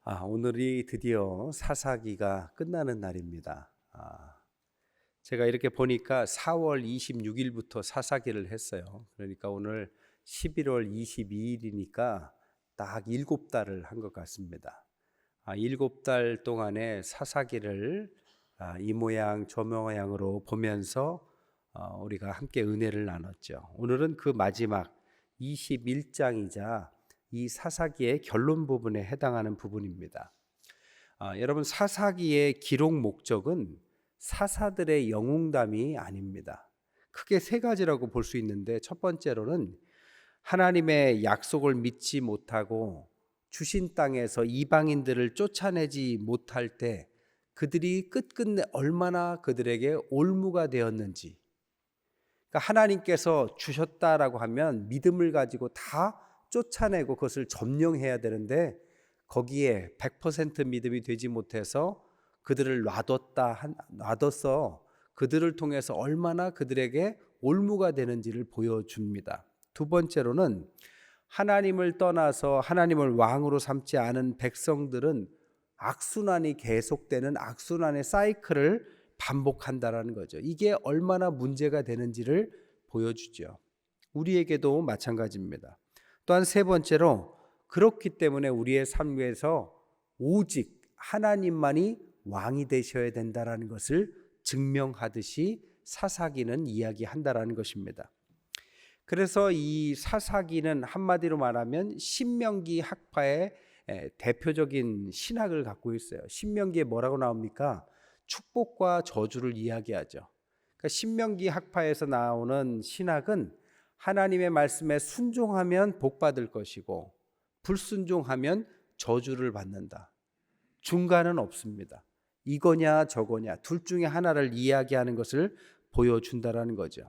오늘이 드디어 사사기가 끝나는 날입니다. 제가 이렇게 보니까 4월 26일부터 사사기를 했어요. 그러니까 오늘 11월 22일이니까 딱 7달을 한 것 같습니다. 7달 동안에 사사기를 이 모양 저 모양으로 보면서 우리가 함께 은혜를 나눴죠. 오늘은 그 마지막 21장이자 이 사사기의 결론 부분에 해당하는 부분입니다. 여러분, 사사기의 기록 목적은 사사들의 영웅담이 아닙니다. 크게 세 가지라고 볼 수 있는데, 첫 번째로는 하나님의 약속을 믿지 못하고 주신 땅에서 이방인들을 쫓아내지 못할 때 그들이 끝끝내 얼마나 그들에게 올무가 되었는지, 그러니까 하나님께서 주셨다라고 하면 믿음을 가지고 다 쫓아내고 그것을 점령해야 되는데, 거기에 100% 믿음이 되지 못해서 그들을 놔뒀어 그들을 통해서 얼마나 그들에게 올무가 되는지를 보여줍니다. 두 번째로는 하나님을 떠나서 하나님을 왕으로 삼지 않은 백성들은 악순환이 계속되는 악순환의 사이클을 반복한다라는 거죠. 이게 얼마나 문제가 되는지를 보여주죠. 우리에게도 마찬가지입니다. 또한 세 번째로, 그렇기 때문에 우리의 삶에서 오직 하나님만이 왕이 되셔야 된다라는 것을 증명하듯이 사사기는 이야기한다라는 것입니다. 그래서 이 사사기는 한마디로 말하면 신명기 학파의 대표적인 신학을 갖고 있어요. 신명기에 뭐라고 나옵니까? 축복과 저주를 이야기하죠. 그러니까 신명기 학파에서 나오는 신학은 하나님의 말씀에 순종하면 복 받을 것이고 불순종하면 저주를 받는다. 중간은 없습니다. 이거냐 저거냐 둘 중에 하나를 이야기하는 것을 보여준다라는 거죠.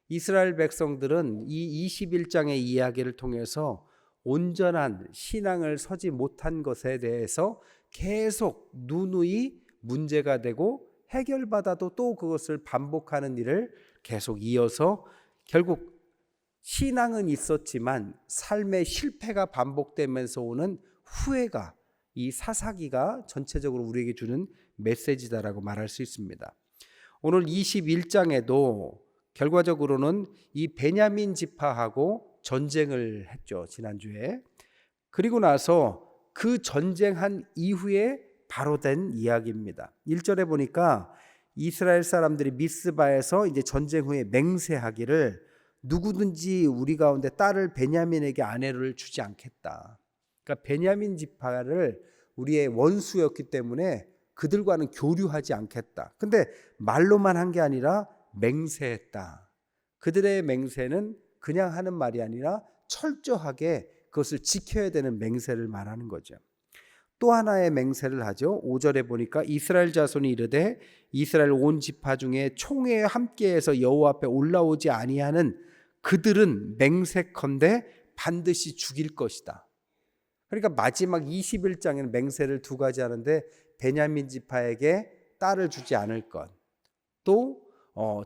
이스라엘 백성들은 이 21장의 이야기를 통해서 온전한 신앙을 서지 못한 것에 대해서 계속 누누이 문제가 되고 해결받아도 또 그것을 반복하는 일을 계속 이어서 결국 신앙은 있었지만 삶의 실패가 반복되면서 오는 후회가 이 사사기가 전체적으로 우리에게 주는 메시지다라고 말할 수 있습니다. 오늘 21장에도 결과적으로는 이 베냐민 지파하고 전쟁을 했죠, 지난주에. 그리고 나서 그 전쟁한 이후에 바로 된 이야기입니다. 1절에 보니까 이스라엘 사람들이 미스바에서 이제 전쟁 후에 맹세하기를 누구든지 우리 가운데 딸을 베냐민에게 아내를 주지 않겠다. 그러니까 베냐민 지파를 우리의 원수였기 때문에 그들과는 교류하지 않겠다. 근데 말로만 한 게 아니라 맹세했다. 그들의 맹세는 그냥 하는 말이 아니라 철저하게 그것을 지켜야 되는 맹세를 말하는 거죠. 또 하나의 맹세를 하죠. 5절에 보니까 이스라엘 자손이 이르되 이스라엘 온 지파 중에 총회에 함께해서 여호와 앞에 올라오지 아니하는 그들은 맹세컨대 반드시 죽일 것이다. 그러니까 마지막 21장에는 맹세를 두 가지 하는데, 베냐민 지파에게 딸을 주지 않을 것, 또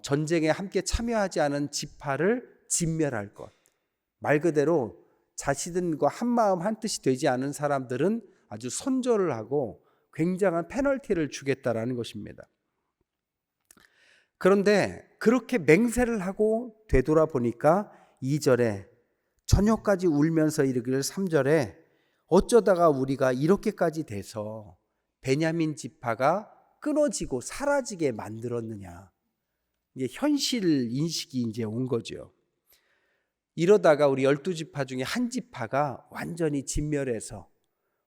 전쟁에 함께 참여하지 않은 지파를 진멸할 것. 말 그대로 자신들과 한마음 한뜻이 되지 않은 사람들은 아주 선절을 하고 굉장한 페널티를 주겠다라는 것입니다. 그런데 그렇게 맹세를 하고 되돌아보니까 2절에 저녁까지 울면서 이르기를 3절에 어쩌다가 우리가 이렇게까지 돼서 베냐민 지파가 끊어지고 사라지게 만들었느냐. 이제 현실 인식이 이제 온 거죠. 이러다가 우리 12지파 중에 한 지파가 완전히 진멸해서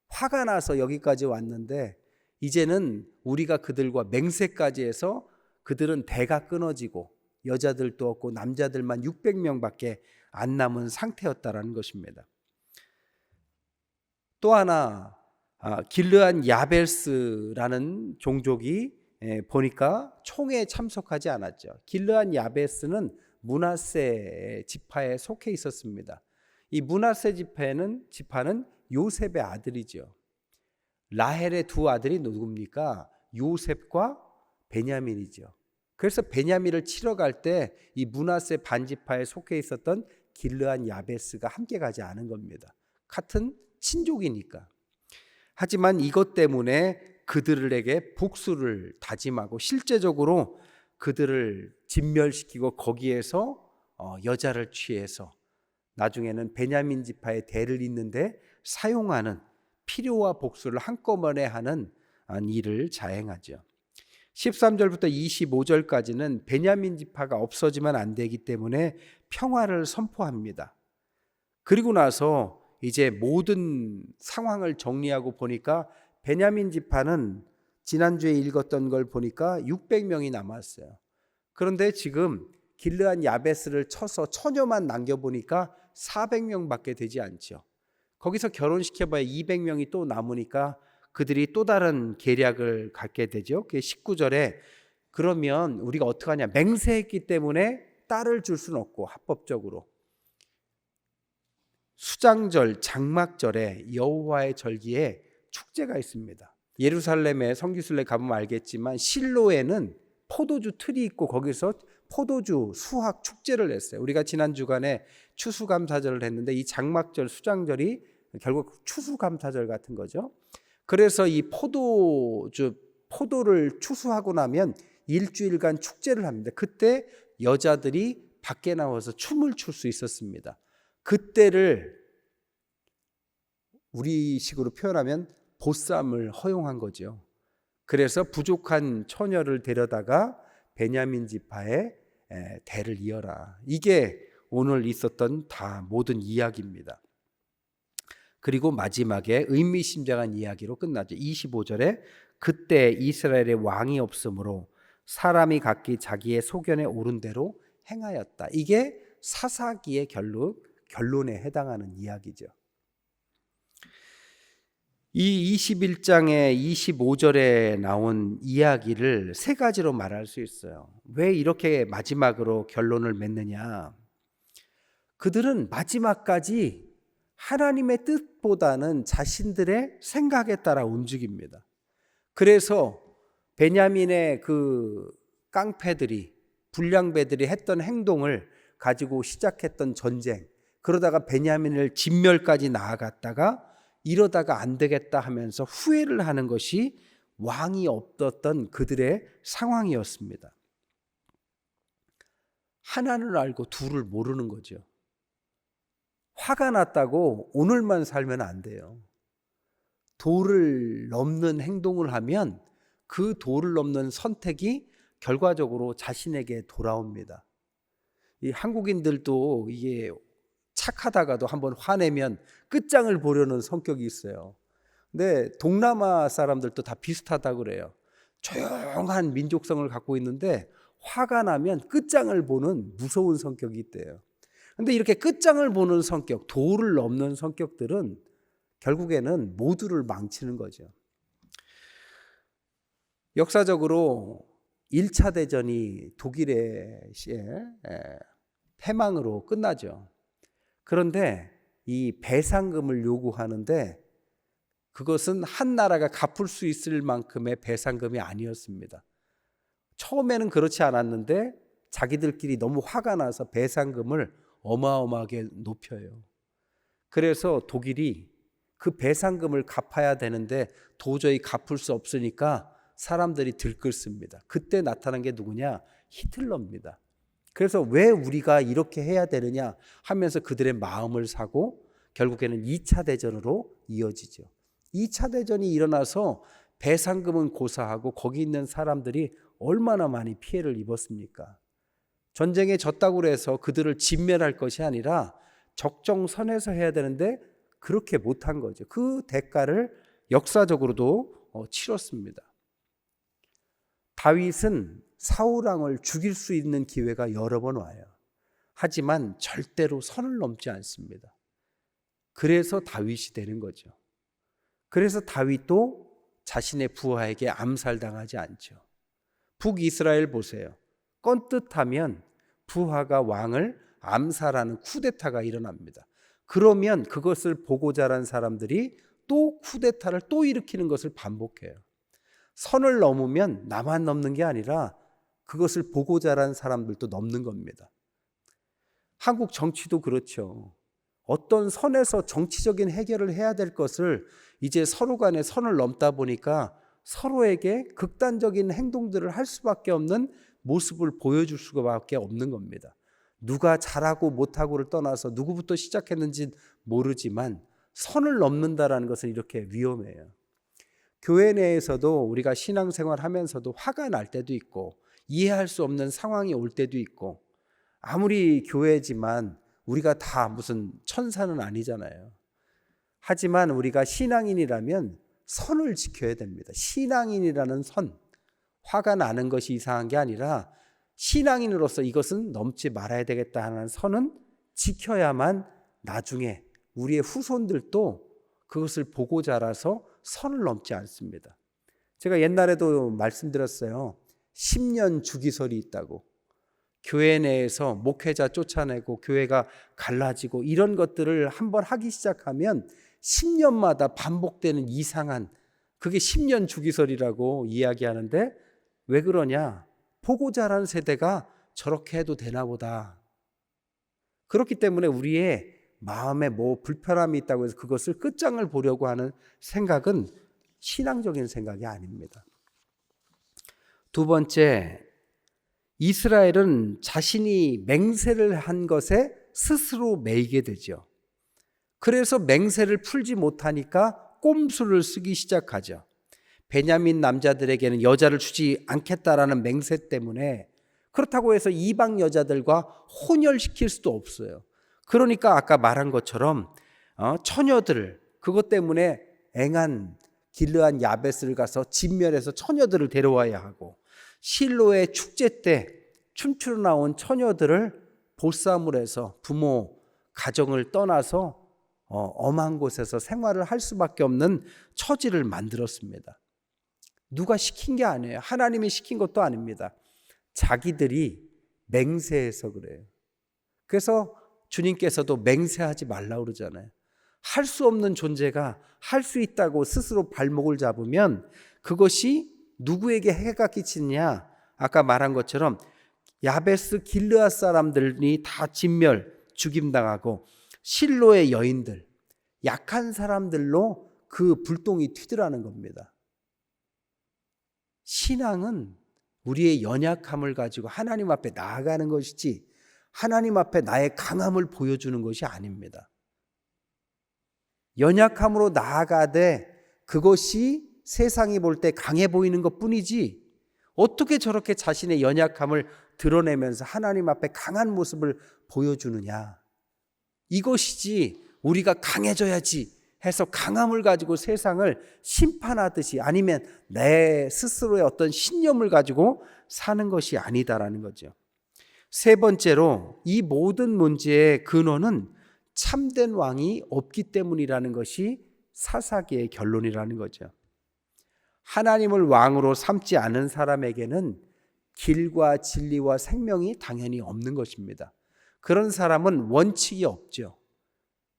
화가 나서 여기까지 왔는데, 이제는 우리가 그들과 맹세까지 해서 그들은 대가 끊어지고 여자들도 없고 남자들만 600명밖에 안 남은 상태였다라는 것입니다. 또 하나, 길르안 야베스라는 종족이 보니까 총회에 참석하지 않았죠. 길르안 야베스는 므낫세 지파에 속해 있었습니다. 이 므낫세 지파는 요셉의 아들이죠. 라헬의 두 아들이 누굽니까? 요셉과 베냐민이죠. 그래서 베냐민을 치러 갈 때 이 므낫세 반지파에 속해 있었던 길르안 야베스가 함께 가지 않은 겁니다. 같은 친족이니까. 하지만 이것 때문에 그들에게 복수를 다짐하고 실제적으로 그들을 진멸시키고 거기에서 여자를 취해서 나중에는 베냐민 지파의 대를 잇는데 사용하는, 필요와 복수를 한꺼번에 하는 일을 자행하죠. 13절부터 25절까지는 베냐민 지파가 없어지면 안 되기 때문에 평화를 선포합니다. 그리고 나서 이제 모든 상황을 정리하고 보니까 베냐민 지파는 지난주에 읽었던 걸 보니까 600명이 남았어요. 그런데 지금 길르앗 야베스를 쳐서 처녀만 남겨보니까 400명밖에 되지 않죠. 거기서 결혼시켜봐야 200명이 또 남으니까 그들이 또 다른 계략을 갖게 되죠. 그게 19절에 그러면 우리가 어떻게 하냐, 맹세했기 때문에 딸을 줄 수는 없고 합법적으로 수장절, 장막절에 여호와의 절기에 축제가 있습니다. 예루살렘에 성기순례 가보면 알겠지만 실로에는 포도주 틀이 있고 거기서 포도주 수확 축제를 했어요. 우리가 지난 주간에 추수감사절을 했는데 이 장막절, 수장절이 결국 추수감사절 같은 거죠. 그래서 이 포도를 추수하고 나면 일주일간 축제를 합니다. 그때 여자들이 밖에 나와서 춤을 출 수 있었습니다. 그때를 우리식으로 표현하면 보쌈을 허용한 거죠. 그래서 부족한 처녀를 데려다가 베냐민 지파의 대를 이어라. 이게 오늘 있었던 다 모든 이야기입니다. 그리고 마지막에 의미심장한 이야기로 끝나죠. 25절에 그때 이스라엘의 왕이 없으므로 사람이 각기 자기의 소견에 오른 대로 행하였다. 이게 사사기의 결론에 해당하는 이야기죠. 이 21장의 25절에 나온 이야기를 세 가지로 말할 수 있어요. 왜 이렇게 마지막으로 결론을 맺느냐? 그들은 마지막까지 하나님의 뜻보다는 자신들의 생각에 따라 움직입니다. 그래서 베냐민의 그 깡패들이, 불량배들이 했던 행동을 가지고 시작했던 전쟁, 그러다가 베냐민을 진멸까지 나아갔다가 이러다가 안 되겠다 하면서 후회를 하는 것이 왕이 없었던 그들의 상황이었습니다. 하나를 알고 둘을 모르는 거죠. 화가 났다고 오늘만 살면 안 돼요. 도를 넘는 행동을 하면 그 도를 넘는 선택이 결과적으로 자신에게 돌아옵니다. 이 한국인들도 이게 착하다가도 한번 화내면 끝장을 보려는 성격이 있어요. 근데 동남아 사람들도 다 비슷하다고 그래요. 조용한 민족성을 갖고 있는데 화가 나면 끝장을 보는 무서운 성격이 있대요. 근데 이렇게 끝장을 보는 성격, 도를 넘는 성격들은 결국에는 모두를 망치는 거죠. 역사적으로 1차 대전이 독일의 패망으로 끝나죠. 그런데 이 배상금을 요구하는데 그것은 한 나라가 갚을 수 있을 만큼의 배상금이 아니었습니다. 처음에는 그렇지 않았는데 자기들끼리 너무 화가 나서 배상금을 어마어마하게 높여요. 그래서 독일이 그 배상금을 갚아야 되는데 도저히 갚을 수 없으니까 사람들이 들끓습니다. 그때 나타난 게 누구냐? 히틀러입니다. 그래서 왜 우리가 이렇게 해야 되느냐 하면서 그들의 마음을 사고 결국에는 2차 대전으로 이어지죠. 2차 대전이 일어나서 배상금은 고사하고 거기 있는 사람들이 얼마나 많이 피해를 입었습니까? 전쟁에 졌다고 해서 그들을 진멸할 것이 아니라 적정선에서 해야 되는데 그렇게 못한 거죠. 그 대가를 역사적으로도 치렀습니다. 다윗은 사울 왕을 죽일 수 있는 기회가 여러 번 와요. 하지만 절대로 선을 넘지 않습니다. 그래서 다윗이 되는 거죠. 그래서 다윗도 자신의 부하에게 암살당하지 않죠. 북이스라엘 보세요. 껌뜻하면 부하가 왕을 암살하는 쿠데타가 일어납니다. 그러면 그것을 보고 자란 사람들이 또 쿠데타를 또 일으키는 것을 반복해요. 선을 넘으면 나만 넘는 게 아니라 그것을 보고 자란 사람들도 넘는 겁니다. 한국 정치도 그렇죠. 어떤 선에서 정치적인 해결을 해야 될 것을 이제 서로 간에 선을 넘다 보니까 서로에게 극단적인 행동들을 할 수밖에 없는 모습을 보여줄 수밖에 없는 겁니다. 누가 잘하고 못하고를 떠나서 누구부터 시작했는지 모르지만 선을 넘는다라는 것은 이렇게 위험해요. 교회 내에서도 우리가 신앙생활 하면서도 화가 날 때도 있고 이해할 수 없는 상황이 올 때도 있고, 아무리 교회지만 우리가 다 무슨 천사는 아니잖아요. 하지만 우리가 신앙인이라면 선을 지켜야 됩니다. 신앙인이라는 선, 화가 나는 것이 이상한 게 아니라 신앙인으로서 이것은 넘지 말아야 되겠다 하는 선은 지켜야만 나중에 우리의 후손들도 그것을 보고 자라서 선을 넘지 않습니다. 제가 옛날에도 말씀드렸어요. 10년 주기설이 있다고. 교회 내에서 목회자 쫓아내고 교회가 갈라지고 이런 것들을 한번 하기 시작하면 10년마다 반복되는 이상한, 그게 10년 주기설이라고 이야기하는데, 왜 그러냐? 보고 자란 세대가 저렇게 해도 되나 보다. 그렇기 때문에 우리의 마음에 뭐 불편함이 있다고 해서 그것을 끝장을 보려고 하는 생각은 신앙적인 생각이 아닙니다. 두 번째, 이스라엘은 자신이 맹세를 한 것에 스스로 매이게 되죠. 그래서 맹세를 풀지 못하니까 꼼수를 쓰기 시작하죠. 베냐민 남자들에게는 여자를 주지 않겠다라는 맹세 때문에, 그렇다고 해서 이방 여자들과 혼혈시킬 수도 없어요. 그러니까 아까 말한 것처럼 처녀들, 그것 때문에 앵한 길르한 야베스를 가서 진멸해서 처녀들을 데려와야 하고, 실로의 축제 때 춤추러 나온 처녀들을 보쌈을 해서 부모 가정을 떠나서 엄한 곳에서 생활을 할 수밖에 없는 처지를 만들었습니다. 누가 시킨 게 아니에요. 하나님이 시킨 것도 아닙니다. 자기들이 맹세해서 그래요. 그래서 주님께서도 맹세하지 말라고 그러잖아요. 할 수 없는 존재가 할 수 있다고 스스로 발목을 잡으면 그것이 누구에게 해가 끼치느냐? 아까 말한 것처럼 야베스 길르앗 사람들이 다 진멸, 죽임당하고 실로의 여인들, 약한 사람들로 그 불똥이 튀더라는 겁니다. 신앙은 우리의 연약함을 가지고 하나님 앞에 나아가는 것이지 하나님 앞에 나의 강함을 보여주는 것이 아닙니다. 연약함으로 나아가되 그것이 세상이 볼 때 강해 보이는 것뿐이지, 어떻게 저렇게 자신의 연약함을 드러내면서 하나님 앞에 강한 모습을 보여주느냐, 이것이지 우리가 강해져야지 해서 강함을 가지고 세상을 심판하듯이, 아니면 내 스스로의 어떤 신념을 가지고 사는 것이 아니다라는 거죠. 세 번째로, 이 모든 문제의 근원은 참된 왕이 없기 때문이라는 것이 사사기의 결론이라는 거죠. 하나님을 왕으로 삼지 않은 사람에게는 길과 진리와 생명이 당연히 없는 것입니다. 그런 사람은 원칙이 없죠.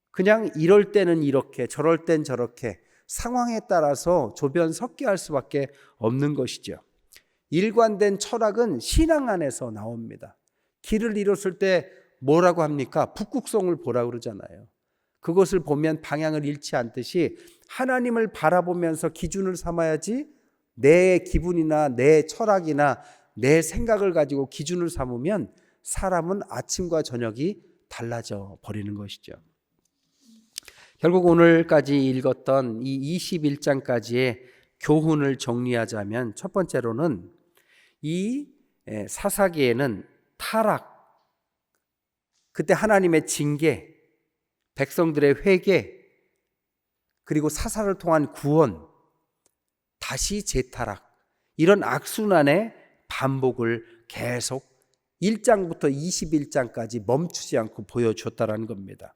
그냥 이럴 때는 이렇게 저럴 땐 저렇게 상황에 따라서 조변석계할 수밖에 없는 것이죠. 일관된 철학은 신앙 안에서 나옵니다. 길을 잃었을 때 뭐라고 합니까? 북극성을 보라고 그러잖아요. 그것을 보면 방향을 잃지 않듯이 하나님을 바라보면서 기준을 삼아야지, 내 기분이나 내 철학이나 내 생각을 가지고 기준을 삼으면 사람은 아침과 저녁이 달라져 버리는 것이죠. 결국 오늘까지 읽었던 이 21장까지의 교훈을 정리하자면, 첫 번째로는 이 사사기에는 타락, 그때 하나님의 징계, 백성들의 회개, 그리고 사사를 통한 구원, 다시 재타락, 이런 악순환의 반복을 계속 1장부터 21장까지 멈추지 않고 보여줬다라는 겁니다.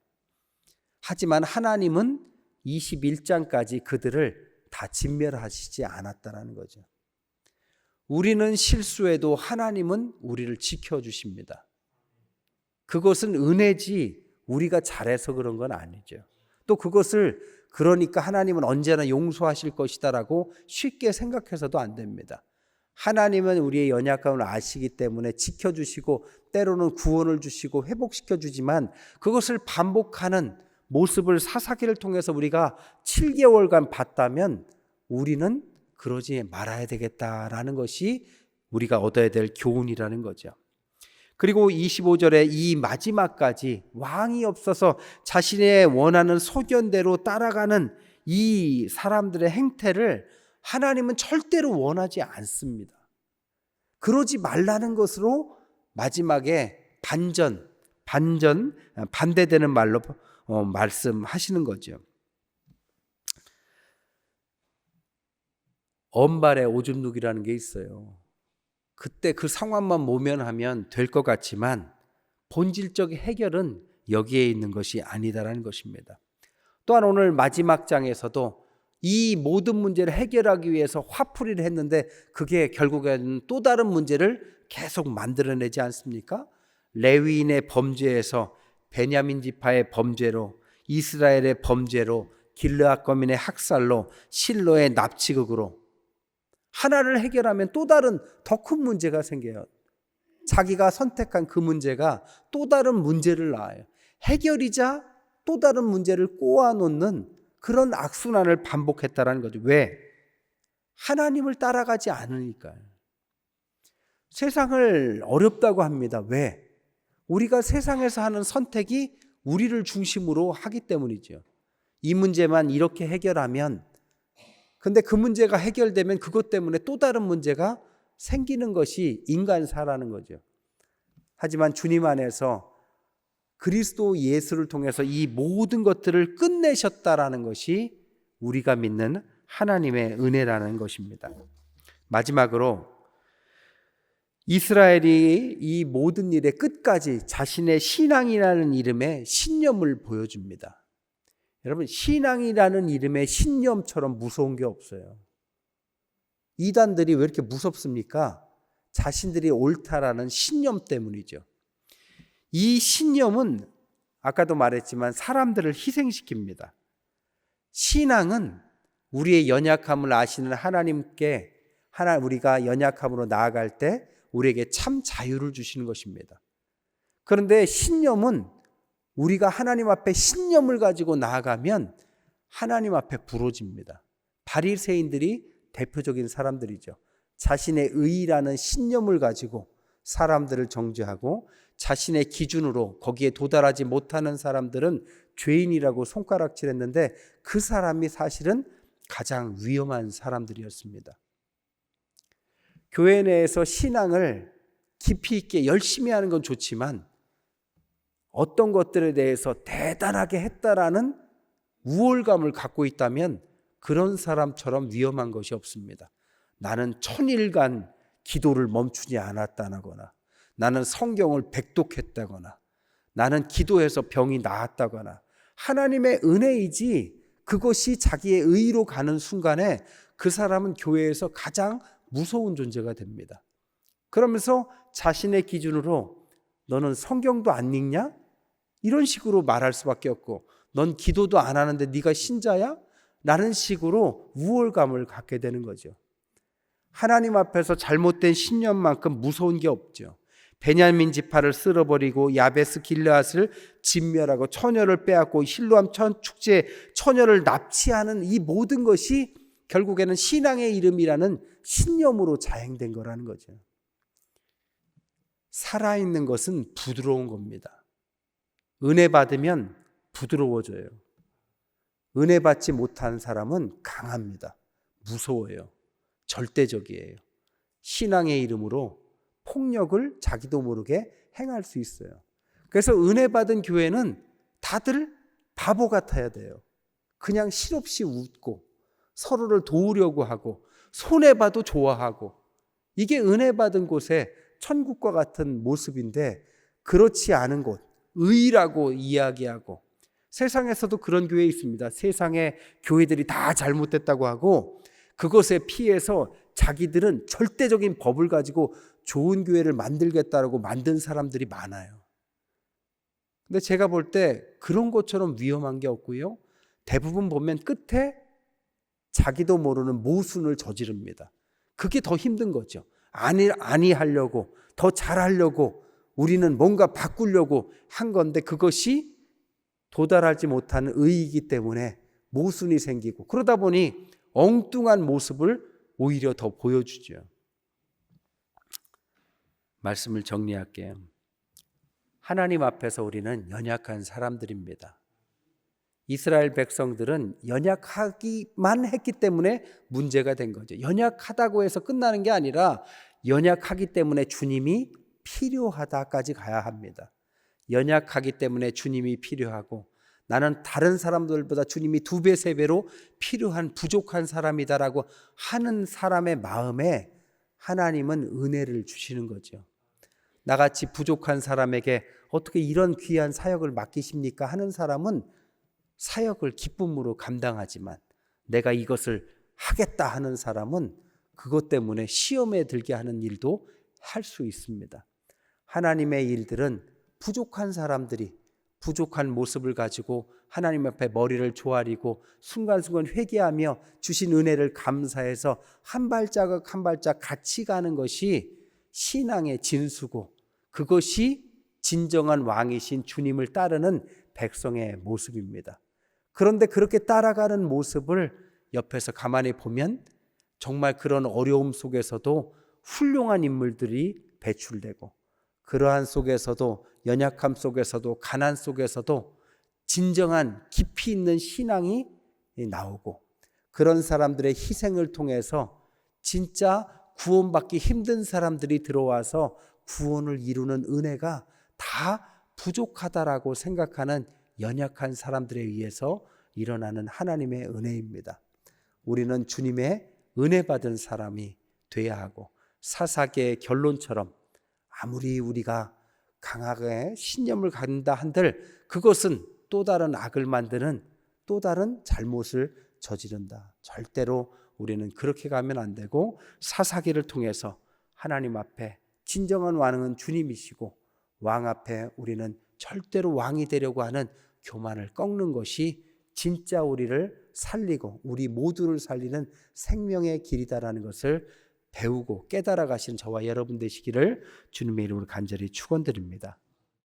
하지만 하나님은 21장까지 그들을 다 진멸하시지 않았다라는 거죠. 우리는 실수해도 하나님은 우리를 지켜주십니다. 그것은 은혜지 우리가 잘해서 그런 건 아니죠. 또 그것을 그러니까 하나님은 언제나 용서하실 것이다라고 쉽게 생각해서도 안 됩니다. 하나님은 우리의 연약함을 아시기 때문에 지켜주시고 때로는 구원을 주시고 회복시켜주지만 그것을 반복하는 모습을 사사기를 통해서 우리가 7개월간 봤다면 우리는 그러지 말아야 되겠다라는 것이 우리가 얻어야 될 교훈이라는 거죠. 그리고 25절에 이 마지막까지 왕이 없어서 자신의 원하는 소견대로 따라가는 이 사람들의 행태를 하나님은 절대로 원하지 않습니다. 그러지 말라는 것으로 마지막에 반대되는 말로 말씀하시는 거죠. 언발의 오줌 누기라는 게 있어요. 그때 그 상황만 모면하면 될 것 같지만 본질적 해결은 여기에 있는 것이 아니다라는 것입니다. 또한 오늘 마지막 장에서도 이 모든 문제를 해결하기 위해서 화풀이를 했는데 그게 결국에는 또 다른 문제를 계속 만들어내지 않습니까? 레위인의 범죄에서 베냐민 지파의 범죄로, 이스라엘의 범죄로, 길르앗 거민의 학살로, 실로의 납치극으로 하나를 해결하면 또 다른 더 큰 문제가 생겨요. 자기가 선택한 그 문제가 또 다른 문제를 낳아요. 해결이자 또 다른 문제를 꼬아놓는 그런 악순환을 반복했다라는 거죠. 왜? 하나님을 따라가지 않으니까요. 세상을 어렵다고 합니다. 왜? 우리가 세상에서 하는 선택이 우리를 중심으로 하기 때문이죠. 이 문제만 이렇게 해결하면, 근데 그 문제가 해결되면 그것 때문에 또 다른 문제가 생기는 것이 인간사라는 거죠. 하지만 주님 안에서 그리스도 예수를 통해서 이 모든 것들을 끝내셨다라는 것이 우리가 믿는 하나님의 은혜라는 것입니다. 마지막으로 이스라엘이 이 모든 일의 끝까지 자신의 신앙이라는 이름의 신념을 보여줍니다. 여러분, 신앙이라는 이름의 신념처럼 무서운 게 없어요. 이단들이 왜 이렇게 무섭습니까? 자신들이 옳다라는 신념 때문이죠. 이 신념은 아까도 말했지만 사람들을 희생시킵니다. 신앙은 우리의 연약함을 아시는 하나님께 우리가 연약함으로 나아갈 때 우리에게 참 자유를 주시는 것입니다. 그런데 신념은 우리가 하나님 앞에 신념을 가지고 나아가면 하나님 앞에 부러집니다. 바리새인들이 대표적인 사람들이죠. 자신의 의라는 신념을 가지고 사람들을 정죄하고 자신의 기준으로 거기에 도달하지 못하는 사람들은 죄인이라고 손가락질했는데 그 사람이 사실은 가장 위험한 사람들이었습니다. 교회 내에서 신앙을 깊이 있게 열심히 하는 건 좋지만 어떤 것들에 대해서 대단하게 했다라는 우월감을 갖고 있다면 그런 사람처럼 위험한 것이 없습니다. 나는 1000일간 기도를 멈추지 않았다거나, 나는 성경을 백독했다거나, 나는 기도해서 병이 나았다거나, 하나님의 은혜이지 그것이 자기의 의로 가는 순간에 그 사람은 교회에서 가장 무서운 존재가 됩니다. 그러면서 자신의 기준으로 너는 성경도 안 읽냐? 이런 식으로 말할 수밖에 없고, 넌 기도도 안 하는데 네가 신자야? 라는 식으로 우월감을 갖게 되는 거죠. 하나님 앞에서 잘못된 신념만큼 무서운 게 없죠. 베냐민 지파를 쓸어버리고 야베스 길르앗을 진멸하고 처녀를 빼앗고 실로암 축제에 처녀를 납치하는 이 모든 것이 결국에는 신앙의 이름이라는 신념으로 자행된 거라는 거죠. 살아있는 것은 부드러운 겁니다. 은혜 받으면 부드러워져요. 은혜 받지 못한 사람은 강합니다. 무서워요. 절대적이에요. 신앙의 이름으로 폭력을 자기도 모르게 행할 수 있어요. 그래서 은혜 받은 교회는 다들 바보 같아야 돼요. 그냥 실없이 웃고 서로를 도우려고 하고 손해봐도 좋아하고, 이게 은혜 받은 곳의 천국과 같은 모습인데 그렇지 않은 곳, 의라고 이야기하고, 세상에서도 그런 교회 있습니다. 세상에 교회들이 다 잘못됐다고 하고 그것에 피해서 자기들은 절대적인 법을 가지고 좋은 교회를 만들겠다라고 만든 사람들이 많아요. 근데 제가 볼 때 그런 것처럼 위험한 게 없고요. 대부분 보면 끝에 자기도 모르는 모순을 저지릅니다. 그게 더 힘든 거죠. 하려고 더 잘하려고 우리는 뭔가 바꾸려고 한 건데 그것이 도달하지 못하는 의이기 때문에 모순이 생기고 그러다 보니 엉뚱한 모습을 오히려 더 보여주죠. 말씀을 정리할게요. 하나님 앞에서 우리는 연약한 사람들입니다. 이스라엘 백성들은 연약하기만 했기 때문에 문제가 된 거죠. 연약하다고 해서 끝나는 게 아니라 연약하기 때문에 주님이 필요하다까지 가야 합니다. 연약하기 때문에 주님이 필요하고 나는 다른 사람들보다 주님이 2배, 3배로 필요한 부족한 사람이다라고 하는 사람의 마음에 하나님은 은혜를 주시는 거죠. 나같이 부족한 사람에게 어떻게 이런 귀한 사역을 맡기십니까? 하는 사람은 사역을 기쁨으로 감당하지만 내가 이것을 하겠다 하는 사람은 그것 때문에 시험에 들게 하는 일도 할 수 있습니다. 하나님의 일들은 부족한 사람들이 부족한 모습을 가지고 하나님 앞에 머리를 조아리고 순간순간 회개하며 주신 은혜를 감사해서 한 발자국 한 발자국 같이 가는 것이 신앙의 진수고 그것이 진정한 왕이신 주님을 따르는 백성의 모습입니다. 그런데 그렇게 따라가는 모습을 옆에서 가만히 보면 정말 그런 어려움 속에서도 훌륭한 인물들이 배출되고 그러한 속에서도 연약함 속에서도 가난 속에서도 진정한 깊이 있는 신앙이 나오고 그런 사람들의 희생을 통해서 진짜 구원받기 힘든 사람들이 들어와서 구원을 이루는 은혜가 다 부족하다라고 생각하는 연약한 사람들에 의해서 일어나는 하나님의 은혜입니다. 우리는 주님의 은혜 받은 사람이 돼야 하고 사사기의 결론처럼 아무리 우리가 강하게 신념을 갖는다 한들 그것은 또 다른 악을 만드는 또 다른 잘못을 저지른다. 절대로 우리는 그렇게 가면 안 되고 사사기를 통해서 하나님 앞에 진정한 왕은 주님이시고 왕 앞에 우리는 절대로 왕이 되려고 하는 교만을 꺾는 것이 진짜 우리를 살리고 우리 모두를 살리는 생명의 길이다라는 것을 배우고 깨달아 가시는 저와 여러분 되시기를 주님의 이름으로 간절히 축원드립니다.